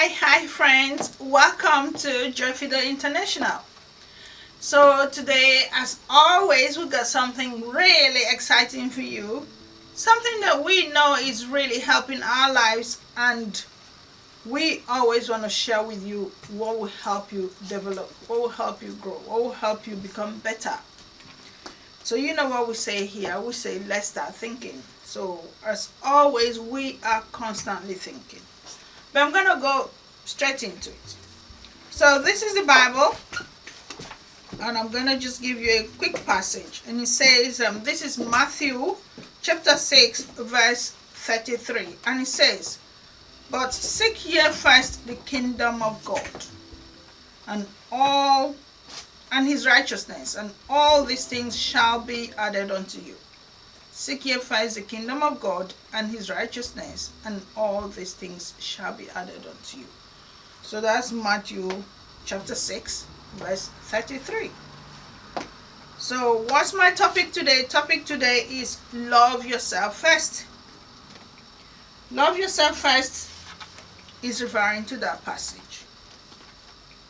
Hi friends, welcome to Joy Phido International. So today, as always, we got something really exciting for you. Something that we know is really helping our lives, and we always want to share with you what will help you develop, what will help you grow, what will help you become better. So you know what we say here, we say let's start thinking. So as always, we are constantly thinking. But I'm going to go straight into it. So this is the Bible, and I'm going to just give you a quick passage. And it says, this is Matthew chapter 6, verse 33. And it says, "But seek ye first the kingdom of God, and his righteousness, and all these things shall be added unto you." Seek ye first the kingdom of God and his righteousness, and all these things shall be added unto you. So that's Matthew chapter 6, verse 33. So what's my topic today? Topic today is love yourself first. Love yourself first is referring to that passage.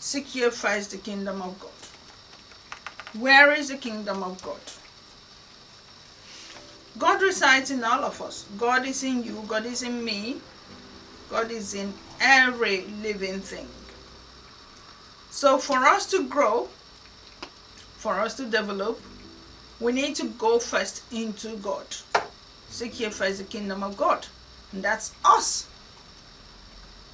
Seek ye first the kingdom of God. Where is the kingdom of God? God resides in all of us. God is in you. God is in me. God is in every living thing. So for us to grow, for us to develop, we need to go first into God. Seek ye first the kingdom of God. And that's us.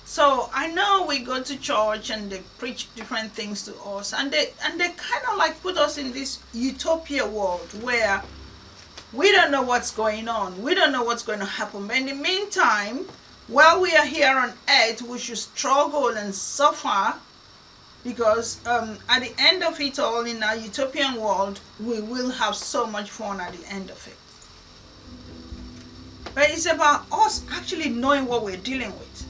So I know we go to church and they preach different things to us. And they kind of like put us in this utopia world where we don't know what's going on. We don't know what's going to happen. But in the meantime, while we are here on earth, we should struggle and suffer, because at the end of it all, in our utopian world, we will have so much fun at the end of it. But it's about us actually knowing what we're dealing with.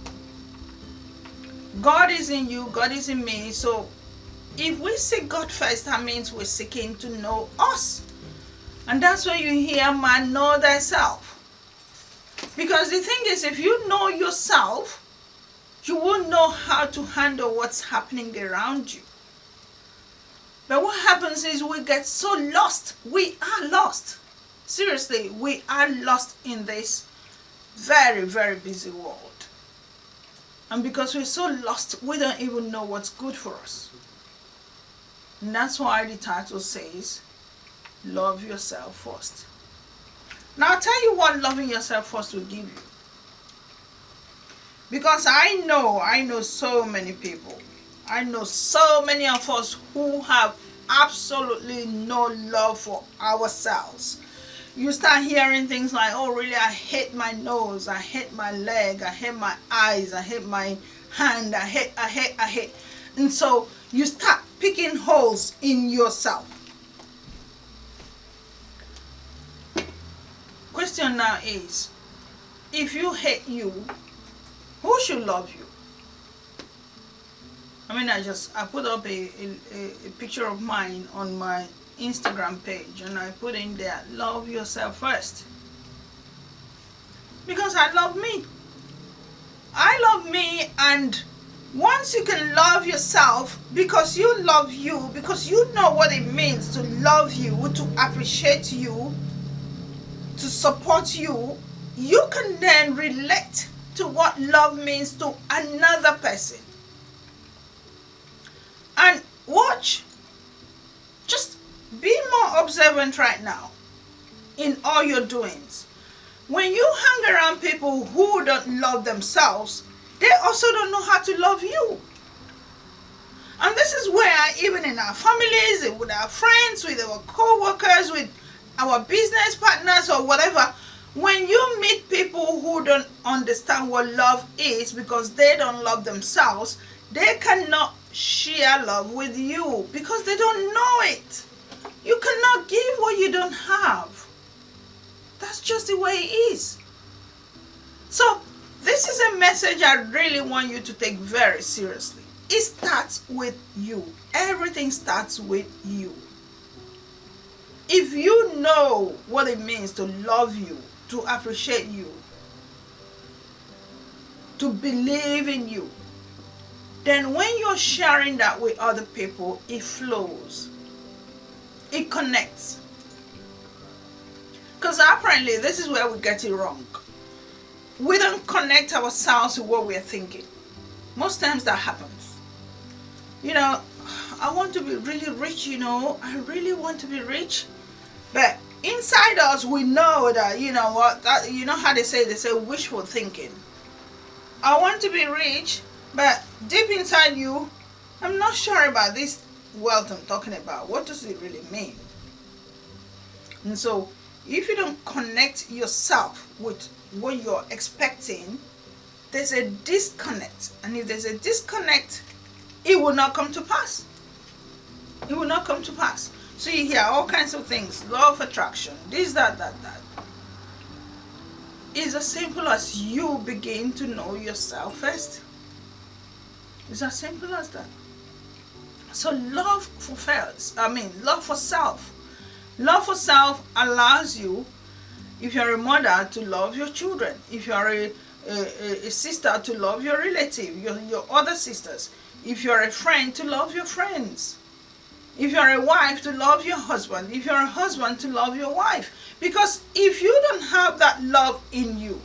God is in you, God is in me. So if we seek God first, that means we're seeking to know us. And that's why you hear, man, know thyself. Because the thing is, if you know yourself, you won't know how to handle what's happening around you. But what happens is we get so lost. We are lost. Seriously, we are lost in this very, very busy world. And because we're so lost, we don't even know what's good for us. And that's why the title says, love yourself first. Now I'll tell you what loving yourself first will give you. Because I know so many people. I know so many of us who have absolutely no love for ourselves. You start hearing things like, oh really, I hate my nose, I hate my leg, I hate my eyes, I hate my hand, I hate. And so you start picking holes in yourself. Question now is, if you hate you, who should love you? I mean, I put up a picture of mine on my Instagram page, and I put in there, love yourself first. Because I love me. I love me, and once you can love yourself, because you love you, because you know what it means to love you, to appreciate you, to support you, you can then relate to what love means to another person. And watch, just be more observant right now in all your doings. When you hang around people who don't love themselves, they also don't know how to love you. And this is where, even in our families, with our friends, with our co-workers, with our business partners or whatever, when you meet people who don't understand what love is because they don't love themselves, they cannot share love with you because they don't know it. You cannot give what you don't have. That's just the way it is. So this is a message I really want you to take very seriously. It starts with you. Everything starts with you. If you know what it means to love you, to appreciate you, to believe in you, then when you're sharing that with other people, it flows. It connects. Because apparently this is where we get it wrong. We don't connect ourselves with what we're thinking. Most times that happens. I want to be really rich, I really want to be rich. But inside us, we know that, how they say wishful thinking. I want to be rich, but deep inside you, I'm not sure about this wealth I'm talking about. What does it really mean? And so, if you don't connect yourself with what you're expecting, there's a disconnect. And if there's a disconnect, it will not come to pass. It will not come to pass. So you hear all kinds of things, law of attraction, this, that. It's as simple as you begin to know yourself first. It's as simple as that. So love for self. Love for self allows you, if you're a mother, to love your children. If you're a sister, to love your relative, your other sisters. If you're a friend, to love your friends. If you're a wife, to love your husband. If you're a husband, to love your wife. Because if you don't have that love in you,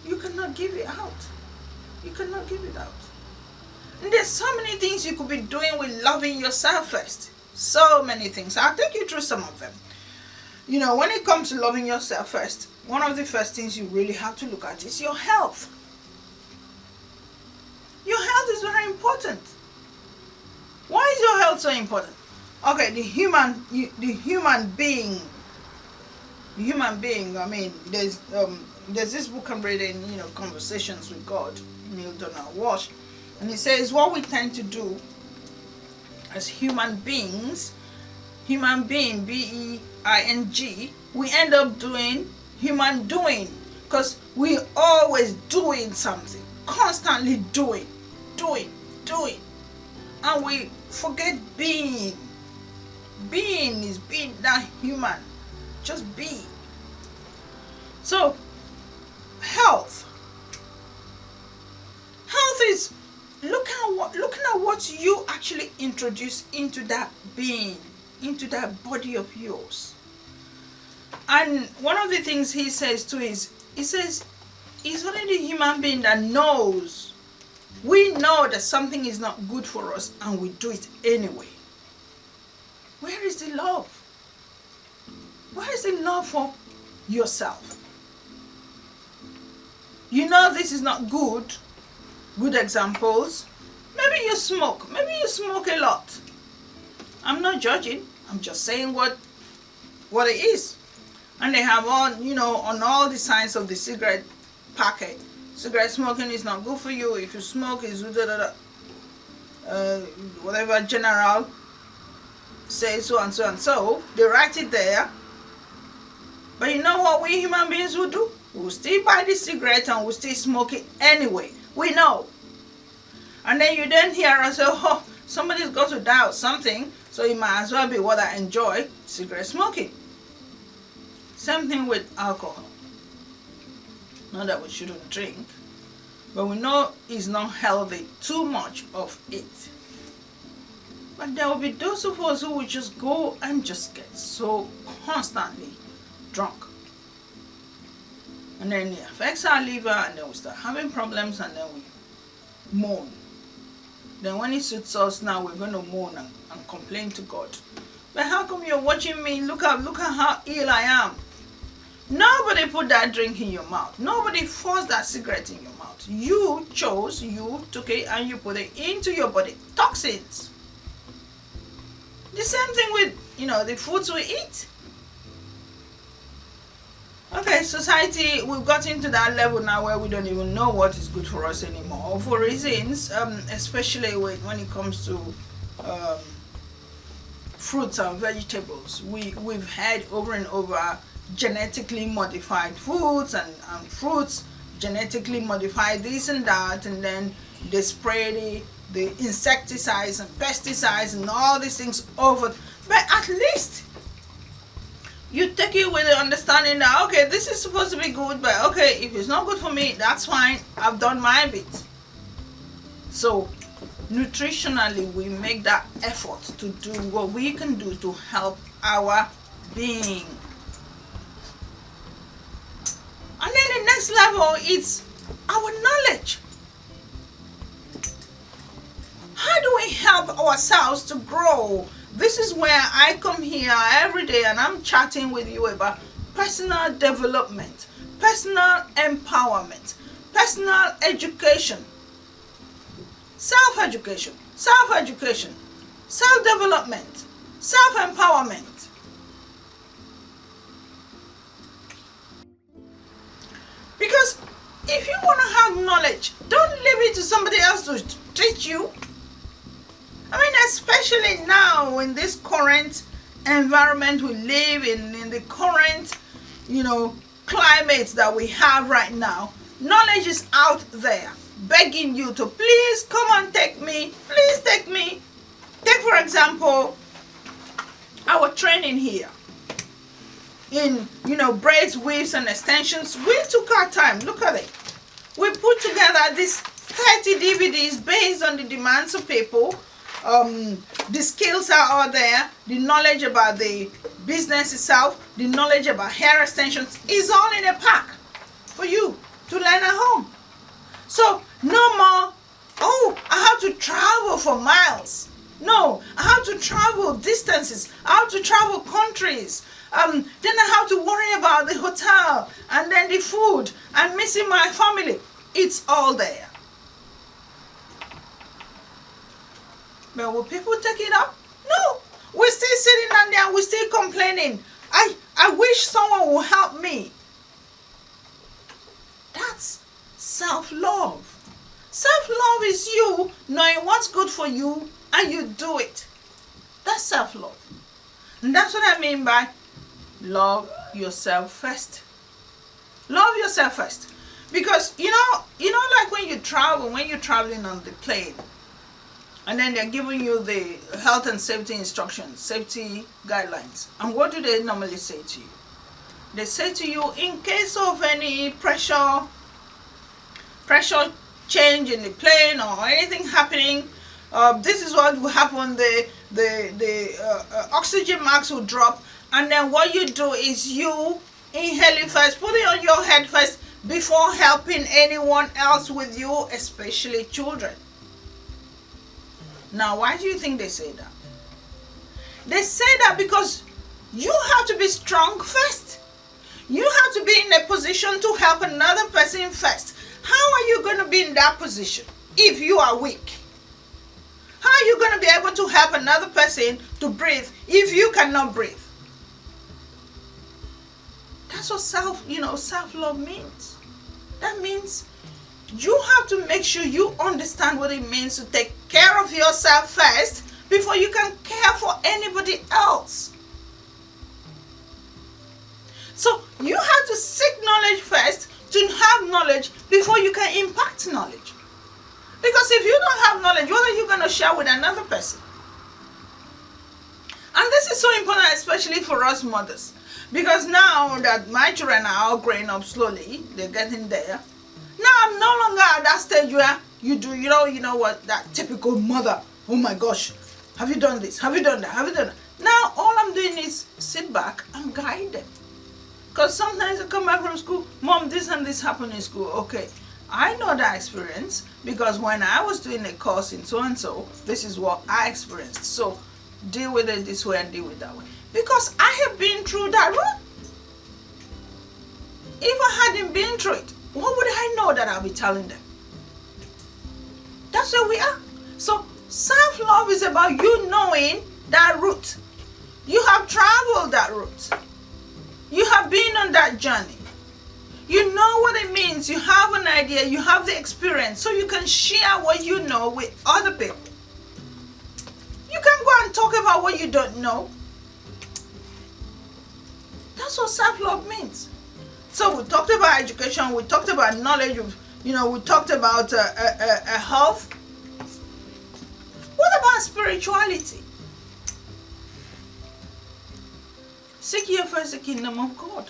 you cannot give it out. You cannot give it out. And there's so many things you could be doing with loving yourself first. So many things. I'll take you through some of them. When it comes to loving yourself first, one of the first things you really have to look at is your health. Your health is very important. Why is your health so important? Okay, the human being. I mean, there's this book I'm reading, Conversations with God, Neil Donald Walsh, and he says what we tend to do as human beings, B-E-I-N-G, we end up doing human doing, because we always doing something, constantly doing, and we forget being. Being is being that human, just be. So health is looking at what you actually introduce into that being, into that body of yours. And one of the things he says too is, he says, it's only the human being that knows. We know that something is not good for us and we do it anyway. Where is the love? Where is the love for yourself? This is not good. Good examples. Maybe you smoke. Maybe you smoke a lot. I'm not judging. I'm just saying what it is. And they have on all the signs of the cigarette packet, cigarette smoking is not good for you. If you smoke, it's whatever general says so and so and so. They write it there. But you know what we human beings will do? We'll still buy the cigarette and we'll still smoke it anyway. We know. And then you then hear us say, oh, somebody's got to die of something, so it might as well be what I enjoy, cigarette smoking. Same thing with alcohol. Not that we shouldn't drink, but we know it's not healthy, too much of it. But there will be those of us who will just go and just get so constantly drunk. And then it affects our liver, and then we start having problems, and then we moan. Then when it suits us, now we're going to moan and complain to God. But how come you're watching me? Look at how ill I am. Nobody put that drink in your mouth. Nobody forced that cigarette in your mouth. You chose, you took it, and you put it into your body. Toxins. The same thing with, the foods we eat. Okay, society, we've got into that level now where we don't even know what is good for us anymore. For reasons, especially when it comes to fruits and vegetables. We've had over and over genetically modified foods and fruits, genetically modified this and that, and then they spray the insecticides and pesticides and all these things over. But at least you take it with the understanding that, okay, this is supposed to be good, but okay, if it's not good for me, that's fine. I've done my bit. So nutritionally, we make that effort to do what we can do to help our being. And then the next level is our knowledge. How do we help ourselves to grow? This is where I come here every day and I'm chatting with you about personal development, personal empowerment, personal education, self-education, self-education, self-development, self-empowerment. Because if you want to have knowledge, don't leave it to somebody else to teach you. I mean, especially now in this current environment we live in the current, climate that we have right now, knowledge is out there begging you to please come and take me, please take me. Take, for example, our training here in, braids, weaves, and extensions. We took our time. Look at it. We put together these 30 DVDs based on the demands of people. The skills are all there. The knowledge about the business itself, the knowledge about hair extensions is all in a pack for you to learn at home. So no more, I have to travel for miles. No, I have to travel distances. I have to travel countries. Then I have to worry about the hotel and then the food and missing my family. It's all there. But will people take it up? No. We're still sitting down there. We're still complaining. I wish someone would help me. That's self-love. Self-love is you knowing what's good for you and you do it. That's self-love. And that's what I mean by love yourself first. Love yourself first. Because, like when you're traveling on the plane, and then they're giving you the health and safety instructions, safety guidelines. And what do they normally say to you? They say to you, in case of any pressure change in the plane or anything happening, this is what will happen. The oxygen mask will drop. And then what you do is you inhale it first, put it on your head first before helping anyone else with you, especially children. Now, why do you think they say that? They say that because you have to be strong first. You have to be in a position to help another person first. How are you going to be in that position if you are weak? How are you going to be able to help another person to breathe if you cannot breathe? That's what self-love means. That means you have to make sure you understand what it means to take care of yourself first before you can care for anybody else. So you have to seek knowledge first to have knowledge before you can impact knowledge. Because if you don't have knowledge, what are you going to share with another person? And this is so important, especially for us mothers. Because now that my children are all growing up slowly, they're getting there. Now I'm no longer at that stage where you know what, that typical mother, oh my gosh, have you done this? Have you done that? Have you done that? Now all I'm doing is sit back and guide them. Because sometimes I come back from school, Mom, this and this happened in school. Okay, I know that experience because when I was doing a course in so-and-so, this is what I experienced. So deal with it this way and deal with it that way. Because I have been through that route. If I hadn't been through it, what would I know that I'll be telling them? That's where we are. So self-love is about you knowing that route. You have traveled that route. You have been on that journey. You know what it means. You have an idea. You have the experience. So you can share what you know with other people. You can go and talk about what you don't know. That's what self-love means. So we talked about education, we talked about knowledge, we talked about health. What about spirituality? Seek ye first the kingdom of God.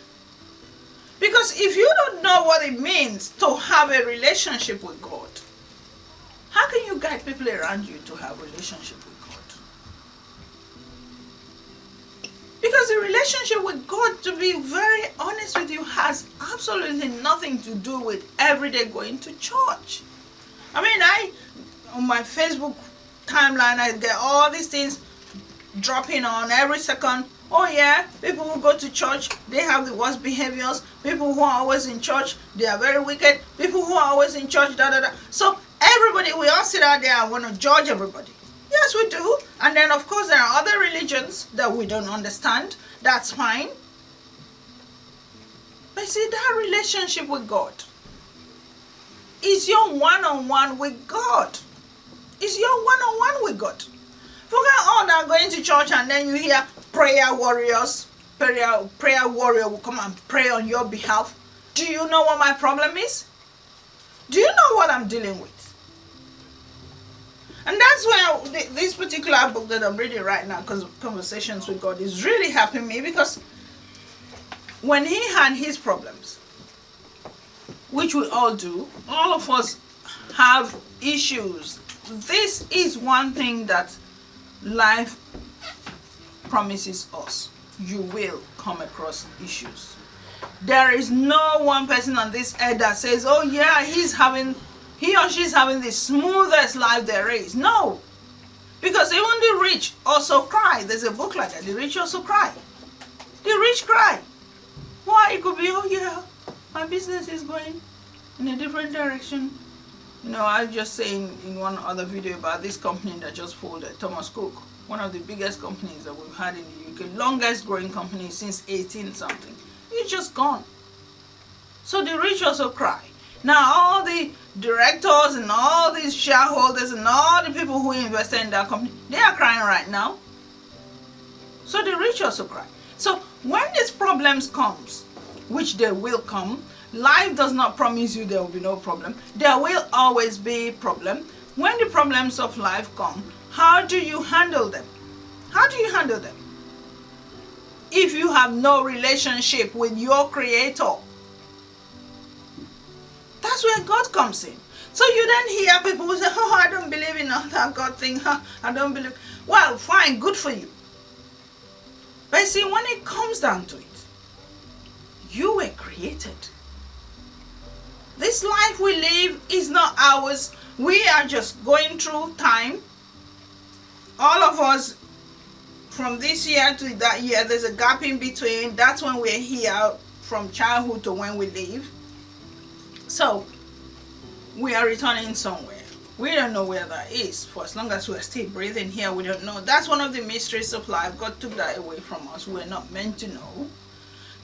Because if you don't know what it means to have a relationship with God, how can you guide people around you to have a relationship with God? Because the relationship with God, to be very honest with you, has absolutely nothing to do with every day going to church. I mean, on my Facebook timeline, I get all these things dropping on every second. Oh yeah, people who go to church, they have the worst behaviors. People who are always in church, they are very wicked. People who are always in church, da da da. So everybody, we all sit out there and want to judge everybody. Yes, we do. And then, of course, there are other religions that we don't understand. That's fine. But see, that relationship with God is your one-on-one with God. Is your one-on-one with God. Forget all that going to church and then you hear prayer warriors, prayer warrior will come and pray on your behalf. Do you know what my problem is? Do you know what I'm dealing with? And that's where this particular book that I'm reading right now, because Conversations with God, is really helping me, because when he had his problems, which we all do, all of us have issues. This is one thing that life promises us. You will come across issues. There is no one person on this earth that says, oh yeah, he or she's having the smoothest life there is. No. Because even the rich also cry. There's a book like that. The rich also cry. The rich cry. Why? It could be, oh yeah, my business is going in a different direction. You know, I was just saying in one other video about this company that just folded, Thomas Cook. One of the biggest companies that we've had in the UK. Longest growing company since 18 something. It's just gone. So the rich also cry. Now all the directors and all these shareholders and all the people who invested in that company, they are crying right now. So the rich also cry. So when these problems comes, which they will come, life does not promise you there will be no problem. There will always be a problem. When the problems of life come, how do you handle them? How do you handle them? If you have no relationship with your Creator, that's where God comes in. So you then hear people who say, oh, I don't believe in all that God thing. I don't believe. Well, fine, good for you. But see, when it comes down to it, you were created. This life we live is not ours. We are just going through time. All of us, from this year to that year, there's a gap in between. That's when we're here, from childhood to when we leave. So, we are returning somewhere. We don't know where that is. For as long as we're still breathing here, we don't know. That's one of the mysteries of life. God took that away from us. We're not meant to know.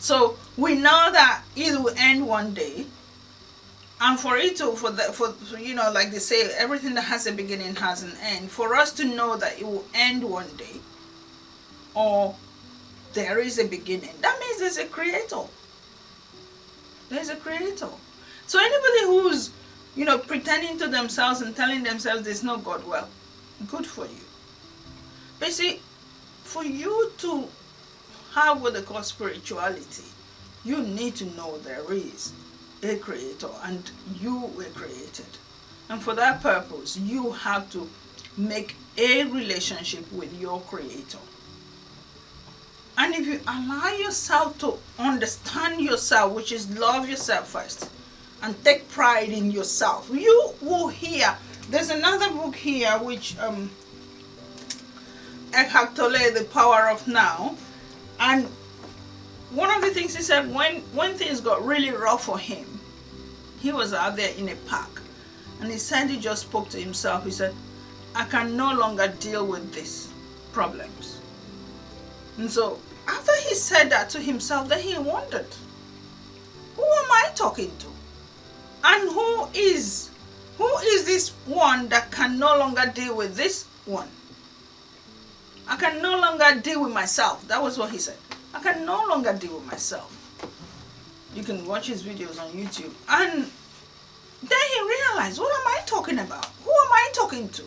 So, we know that it will end one day. And for it to, you know, like they say, everything that has a beginning has an end. For us to know that it will end one day, or there is a beginning, that means there's a creator. There's a creator. So anybody who's, you know, pretending to themselves and telling themselves there's no God, well, good for you. But see, for you to have what they call spirituality, you need to know there is a creator and you were created. And for that purpose, you have to make a relationship with your Creator. And if you allow yourself to understand yourself, which is love yourself first, and take pride in yourself, you will hear. There's another book here which Eckhart Tolle, The Power of Now, and one of the things he said, when things got really rough for him, he was out there in a park, and he said, he just spoke to himself. He said, I can no longer deal with these problems. And so after he said that to himself, then he wondered, who am I talking to? And who is this one that can no longer deal with this one? I can no longer deal with myself. That was what he said. I can no longer deal with myself. You can watch his videos on YouTube. And then he realized, what am I talking about? Who am I talking to?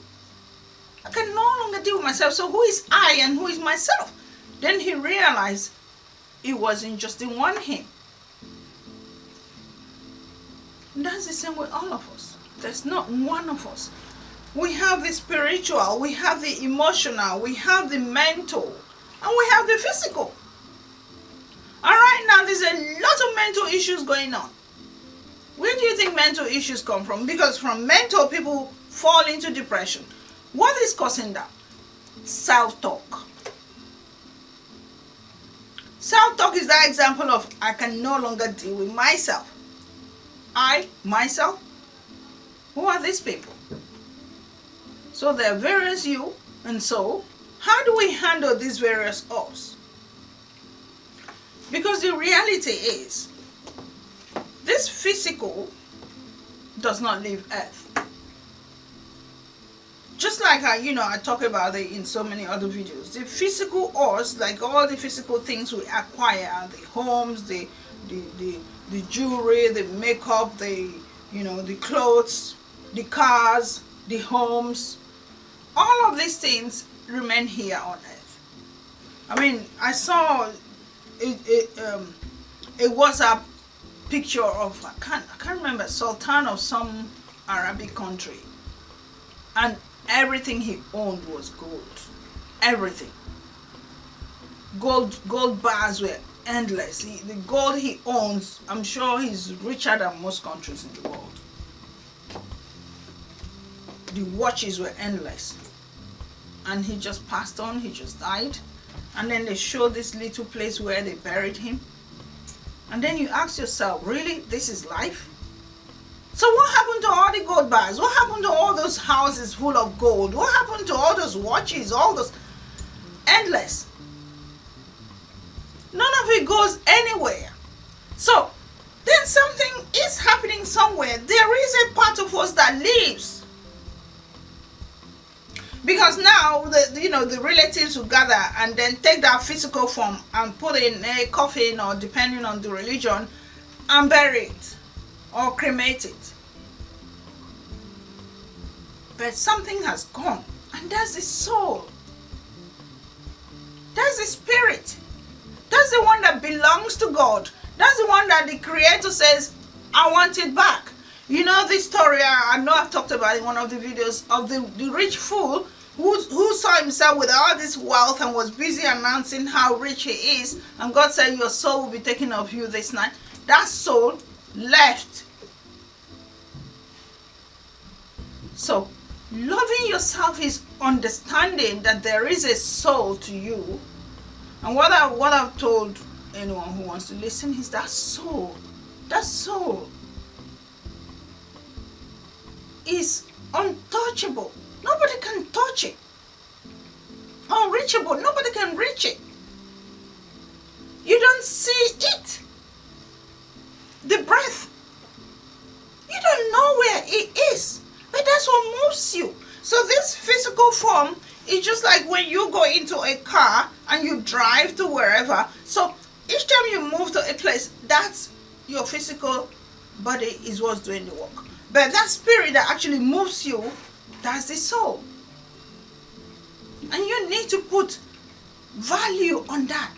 I can no longer deal with myself. So who is I and who is myself? Then he realized it wasn't just in one him. And that's the same with all of us. There's not one of us we have the spiritual, we have the emotional, we have the mental, and we have the physical. And right now, there's a lot of mental issues going on. Where do you think mental issues come from? Because from mental, people fall into depression. What is causing that? Self-talk. Self-talk is that example of I can no longer deal with myself. Myself, who are these people? So there are various you, and so how do we handle these various us? Because the reality is, this physical does not leave earth. Just like I talk about it in so many other videos. The physical us, like all the physical things we acquire, the homes, the jewelry, the makeup, the clothes, the cars, the homes, all of these things remain here on earth. I mean, I saw a WhatsApp picture of I can't remember, Sultan of some Arabic country, and everything he owned was gold. Everything. Gold bars were endless. The gold he owns, I'm sure he's richer than most countries in the world. The watches were endless. And he just passed on, he just died. And then they showed this little place where they buried him. And then you ask yourself, really, this is life? So what happened to all the gold bars? What happened to all those houses full of gold? What happened to all those watches, all those endless? None of it goes anywhere. So then something is happening somewhere. There is a part of us that lives. Because now the relatives will gather and then take that physical form and put it in a coffin, or depending on the religion, and bury it or cremate it. But something has gone, and that's the soul. That's the spirit. That's the one that belongs to God. That's the one that the Creator says, I want it back. You know this story, I know I've talked about in one of the videos, of the rich fool who saw himself with all this wealth and was busy announcing how rich he is, and God said, your soul will be taken of you this night. That soul left. So loving yourself is understanding that there is a soul to you. And what I've told anyone who wants to listen is that soul is untouchable. Nobody can touch it. Unreachable. Nobody can reach it. You don't see it. The breath. You don't know where it is. But that's what moves you. So this physical form is just like when you go into a car and you drive to wherever. So each time you move to a place, that's your physical body is what's doing the work. But that spirit that actually moves you, that's the soul. And you need to put value on that.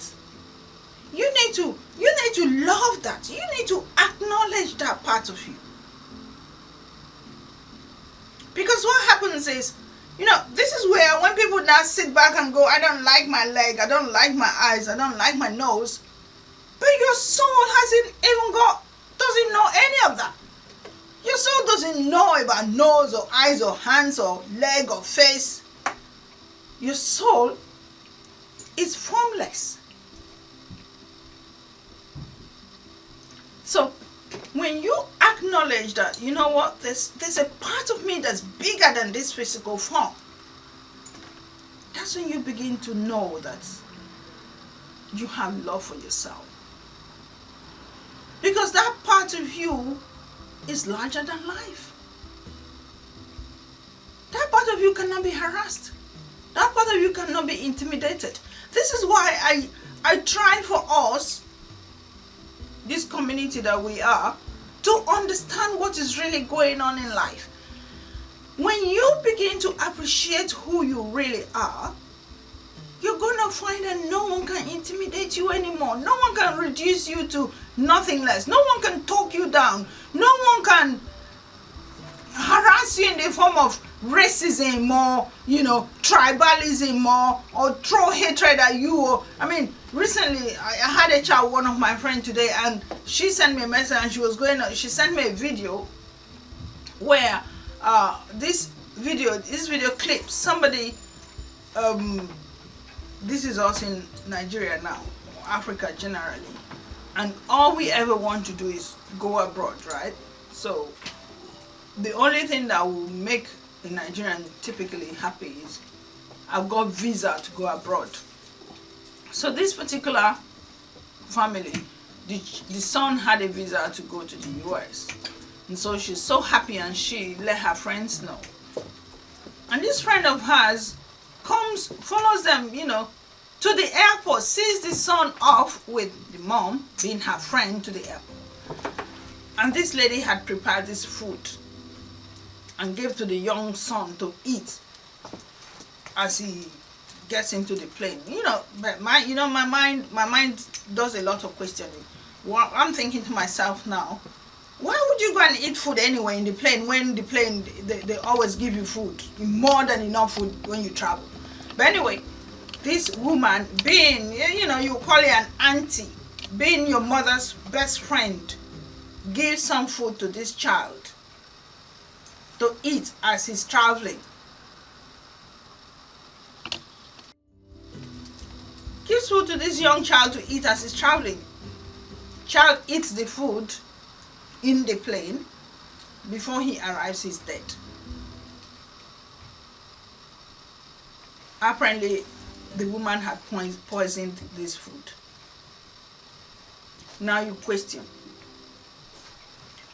You need to love that. You need to acknowledge that part of you. Because what happens is, this is where when people now sit back and go, I don't like my leg, I don't like my eyes, I don't like my nose. But your soul doesn't know any of that. Your soul doesn't know about nose or eyes or hands or leg or face. Your soul is formless. So when you acknowledge that, you know what, there's a part of me that's bigger than this physical form, that's when you begin to know that you have love for yourself. Because that part of you is larger than life. That part of you cannot be harassed. That part of you cannot be intimidated. This is why I try for us, this community that we are, to understand what is really going on in life. When you begin to appreciate who you really are, you're going to find that no one can intimidate you anymore. No one can reduce you to nothing less. No one can talk you down. No one can harass you in in the form of racism or, tribalism or throw hatred at you. Or, I mean, recently I had a chat with one of my friends today, and she sent me a message, and she sent me a video where this video clip, somebody, this is us in Nigeria now, Africa generally, and all we ever want to do is go abroad, right? So the only thing that will make a Nigerian typically happy is, I've got visa to go abroad. So this particular family, the son had a visa to go to the US, and so she's so happy, and she let her friends know. And this friend of hers follows them, to the airport, sees the son off with the mom, being her friend, to the airport. And this lady had prepared this food and gave to the young son to eat as he gets into the plane. But my mind does a lot of questioning. Well, I'm thinking to myself now, why would you go and eat food anyway in the plane, when the plane, they always give you food, more than enough food when you travel? But anyway, this woman, being, you call it an auntie, being your mother's best friend, gives some food to this child to eat as he's traveling. Gives food to this young child to eat as he's traveling. Child eats the food in the plane. Before he arrives, he's dead. Apparently, the woman had poisoned this food. Now you question,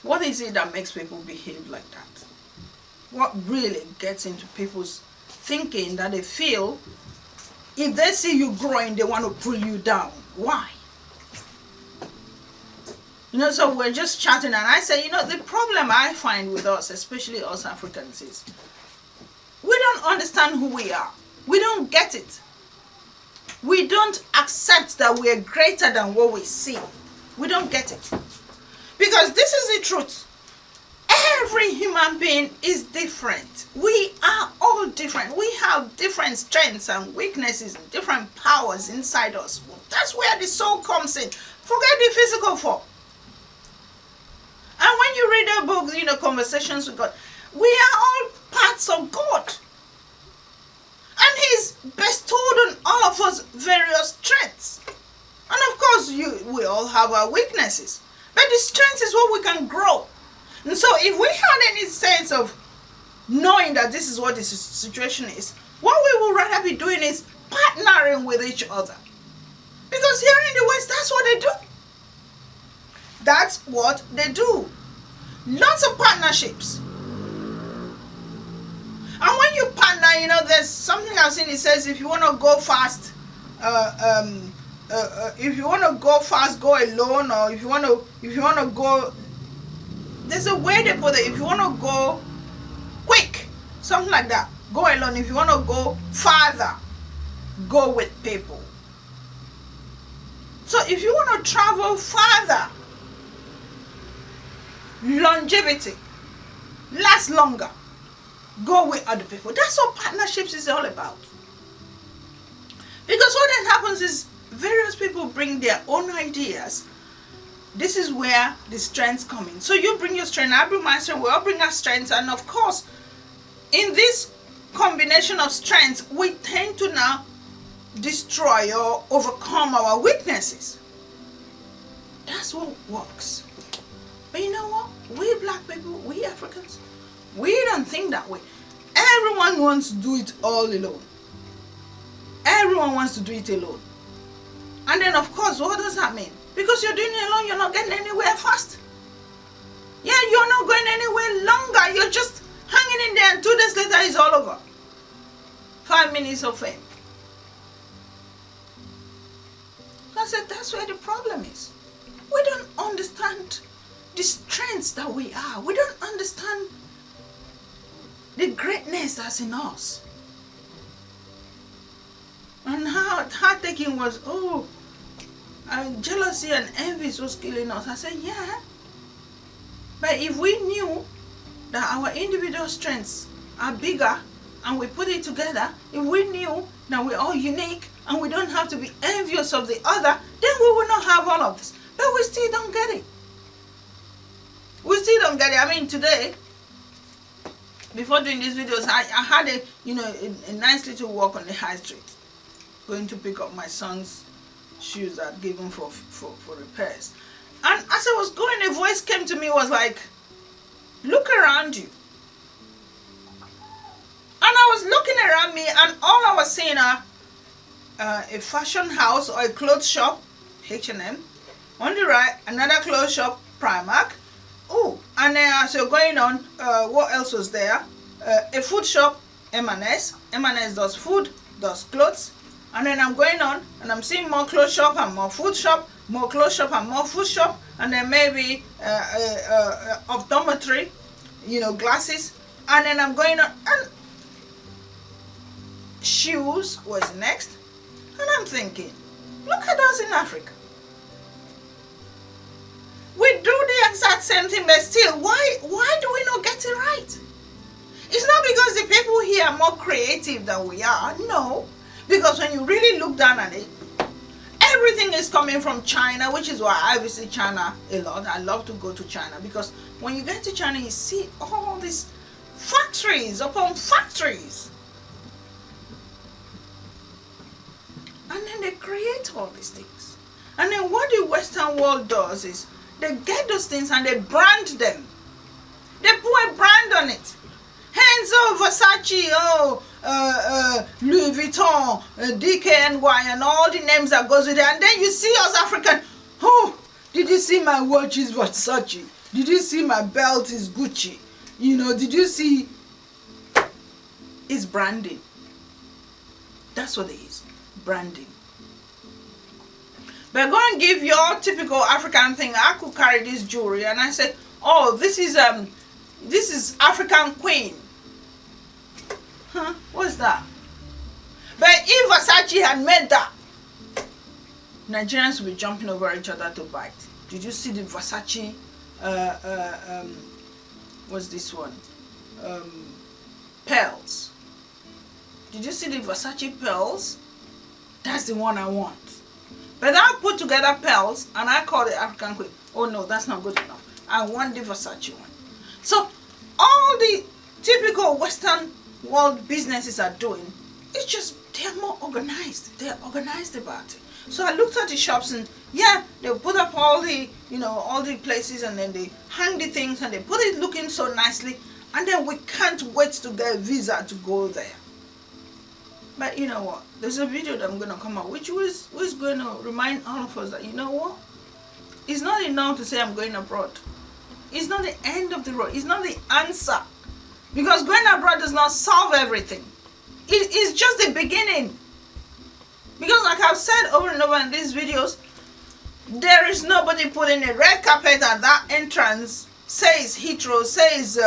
what is it that makes people behave like that? What really gets into people's thinking that they feel if they see you growing, they want to pull you down? Why? So we're just chatting, and I say, the problem I find with us, especially us Africans, is we don't understand who we are. We don't get it. We don't accept that we are greater than what we see. We don't get it. Because this is the truth. Every human being is different. We are all different. We have different strengths and weaknesses and different powers inside us. That's where the soul comes in. Forget the physical form. And when you read a book, Conversations with God, we are all parts of God. And He's bestowed on all of us various strengths. And of course, we all have our weaknesses. But the strength is what we can grow. And so if we had any sense of knowing that this is what the situation is, what we would rather be doing is partnering with each other. Because here in the West, that's what they do. That's what they do. Lots of partnerships. And when you partner, there's something I've seen. It says if you want to go fast, go alone, or if you want to go, there's a way they put it. If you want to go quick, something like that, go alone. If you want to go farther, go with people. So if you want to travel farther, longevity, last longer, go with other people. That's what partnerships is all about. Because what then happens is various people bring their own ideas. This is where the strengths come in. So you bring your strength, I bring my strength, we all bring our strengths, and of course, in this combination of strengths, we tend to now destroy or overcome our weaknesses. That's what works. But you know what? We black people, we Africans, we don't think that way. Everyone wants to do it all alone. Everyone wants to do it alone. And then of course, what does that mean? Because you're doing it alone, you're not getting anywhere fast. Yeah, you're not going anywhere longer. You're just hanging in there, and 2 days later it's all over. 5 minutes of fame. I said, that's where the problem is. We don't understand the strengths that we are. We don't understand the greatness that's in us. And how heart-taking was, jealousy and envy was killing us. I said, yeah. But if we knew that our individual strengths are bigger and we put it together, if we knew that we're all unique and we don't have to be envious of the other, then we will not have all of this. But we still don't get it. We still don't get it. I mean, today, before doing these videos, I had a nice little walk on the high street, going to pick up my son's shoes that I'd given for repairs. And as I was going, a voice came to me, was like, look around you. And I was looking around me, and all I was seeing are a fashion house or a clothes shop, H&M. On the right, another clothes shop, Primark. Oh, and then as you're going on, what else was there? A food shop, M&S. M&S does food, does clothes. And then I'm going on, and I'm seeing more clothes shop and more food shop, more clothes shop and more food shop, and then maybe optometry, glasses. And then I'm going on, and shoes was next. And I'm thinking, look at us in Africa. We do the exact same thing, but still, why do we not get it right? It's not because the people here are more creative than we are. No. Because when you really look down at it, everything is coming from China, which is why I visit China a lot. I love to go to China, because when you get to China, you see all these factories upon factories. And then they create all these things. And then what the Western world does is they get those things and they brand them. They put a brand on it. Hence, Versace, Louis Vuitton, DKNY, and all the names that goes with it. And then you see us African, oh, did you see my watch is Versace? Did you see my belt is Gucci? Did you see? It's branding. That's what it is, branding. But go and give your typical African thing. I could carry this jewelry, and I said, oh, this is African Queen. Huh? What's that? But if Versace had made that, Nigerians will be jumping over each other to bite. Did you see the Versace? What's this one? Pearls. Did you see the Versace pearls? That's the one I want. But I put together pearls and I call it African Queen. Oh no, that's not good enough. I want the Versace one. So all the typical Western world businesses are doing, it's just they're more organized. They're organized about it. So I looked at the shops, and yeah, they put up all the all the places, and then they hang the things and they put it looking so nicely, and then we can't wait to get a visa to go there. But you know what? There's a video that I'm going to come out, which was going to remind all of us that, you know what? It's not enough to say I'm going abroad. It's not the end of the road. It's not the answer. Because going abroad does not solve everything. It is just the beginning. Because like I've said over and over in these videos, there is nobody putting a red carpet at that entrance, says Heathrow, says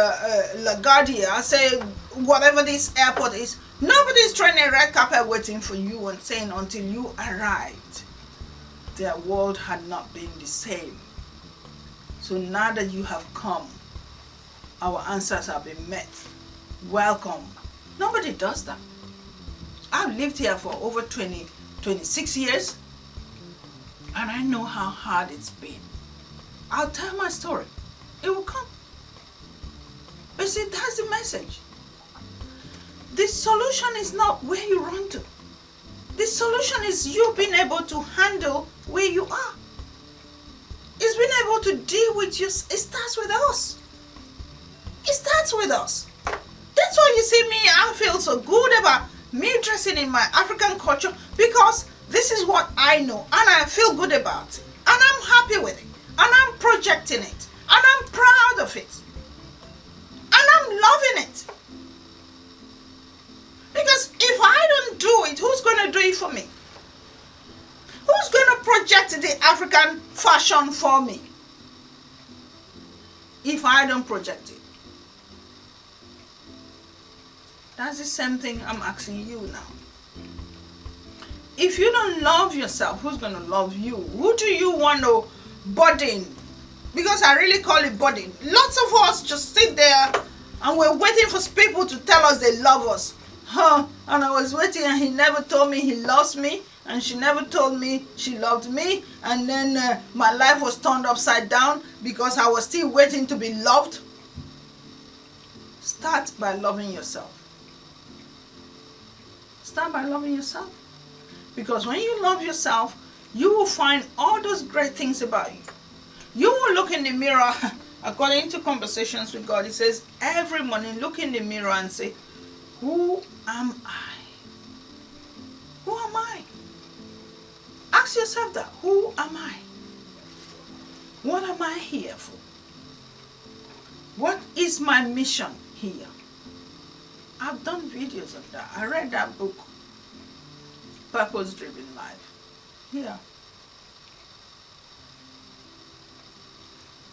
LaGuardia, say whatever this airport is. Nobody's throwing a red carpet waiting for you and saying until you arrived, their world had not been the same. So now that you have come, our answers have been met. Welcome. Nobody does that. I've lived here for over 26 years, and I know how hard it's been. I'll tell my story. It will come. But see, that's the message. The solution is not where you run to. The solution is you being able to handle where you are. It's being able to deal with you. It starts with us. It starts with us. That's why you see me, I feel so good about me dressing in my African culture, because this is what I know and I feel good about it. And I'm happy with it. And I'm projecting it. And I'm proud of it. And I'm loving it. Because if I don't do it, who's going to do it for me? Who's going to project the African fashion for me? If I don't project it. That's the same thing I'm asking you now. If you don't love yourself, who's going to love you? Who do you want to burden? Because I really call it burden. Lots of us just sit there And we're waiting for people to tell us they love us. And I was waiting, and he never told me he loves me, and she never told me she loved me. And then my life was turned upside down because I was still waiting to be loved. Start by loving yourself. Start by loving yourself. Because when you love yourself, you will find all those great things about you. You will look in the mirror. According to Conversations with God, it says every morning look in the mirror and say, who am I? Who am I? Ask yourself that. Who am I? What am I here for? What is my mission here? I've done videos of that. I read that book, Purpose Driven Life. Yeah.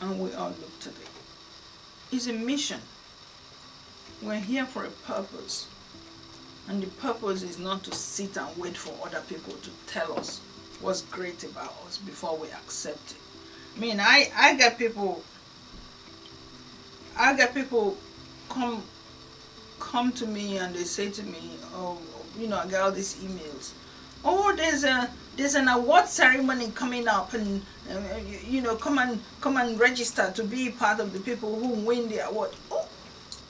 And we all look today. It's a mission. We're here for a purpose. And the purpose is not to sit and wait for other people to tell us what's great about us before we accept it. I mean, I get people come to me and they say to me, oh, I get all these emails. Oh, there's an award ceremony coming up, and come and register to be part of the people who win the award. Oh,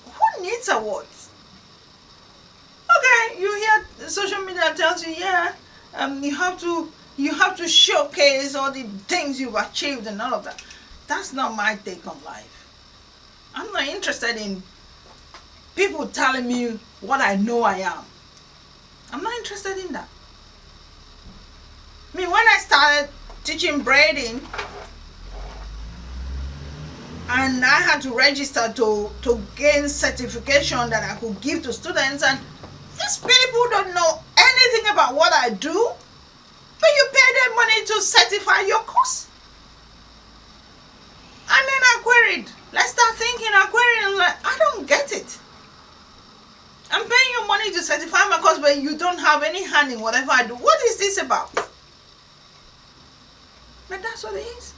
who needs awards? Okay, you hear social media tells you, you have to showcase all the things you've achieved and all of that. That's not my take on life. I'm not interested in people telling me what I know I am. I'm not interested in that. I mean, when I started teaching braiding, and I had to register to gain certification that I could give to students, and these people don't know anything about what I do, but you pay them money to certify your course. And then I queried. Let's start thinking. I queried, and like, I don't get it. I'm paying you money to certify my course, but you don't have any hand in whatever I do. What is this about? But that's what it is.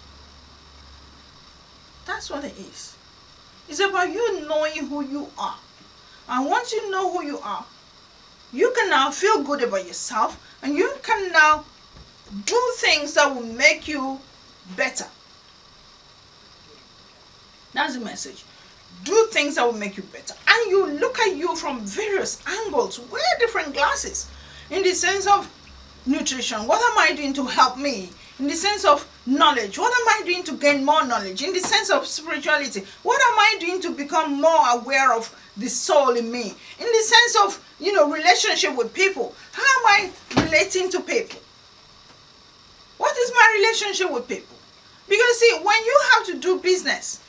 That's what it is. It's about you knowing who you are. And once you know who you are, you can now feel good about yourself, and you can now do things that will make you better. That's the message. Do things that will make you better. And you look at you from various angles, wear different glasses. In the sense of nutrition, what am I doing to help me? In the sense of knowledge, what am I doing to gain more knowledge? In the sense of spirituality, what am I doing to become more aware of the soul in me? In the sense of, relationship with people, how am I relating to people? What is my relationship with people? Because see, when you have to do business,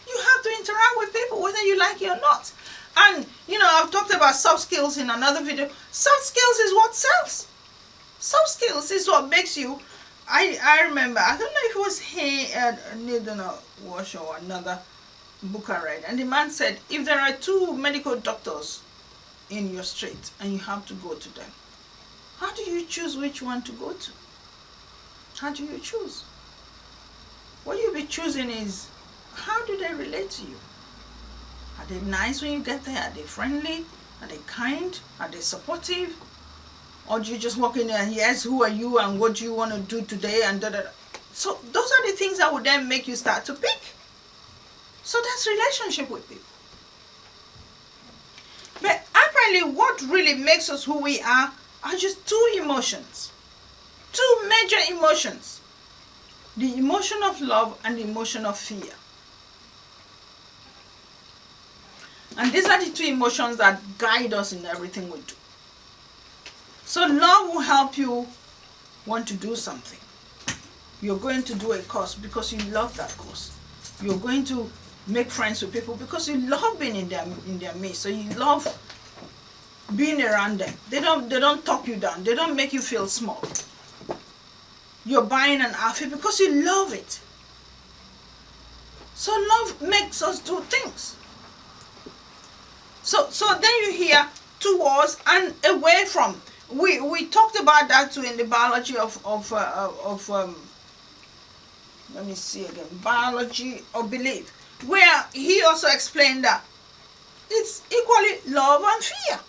you have to interact with people whether you like it or not. And, I've talked about soft skills in another video. Soft skills is what sells. Soft skills is what makes you. I remember, I don't know if it was Neil Wash or another book I read, and the man said, if there are two medical doctors in your street and you have to go to them, how do you choose which one to go to? How do you choose? What you'll be choosing is, how do they relate to you? Are they nice when you get there? Are they friendly? Are they kind? Are they supportive? Or do you just walk in there and yes, who are you and what do you want to do today and da da da. So those are the things that would then make you start to pick. So that's relationship with people. But apparently what really makes us who we are just two emotions. Two major emotions. The emotion of love and the emotion of fear. And these are the two emotions that guide us in everything we do. So love will help you want to do something. You're going to do a course because you love that course. You're going to make friends with people because you love being in their midst. So you love being around them. They don't talk you down. They don't make you feel small. You're buying an outfit because you love it. So love makes us do things. So then you hear towards and away from. We talked about that too in the biology of let me see again, biology of belief. where he also explained that it's equally love and fear.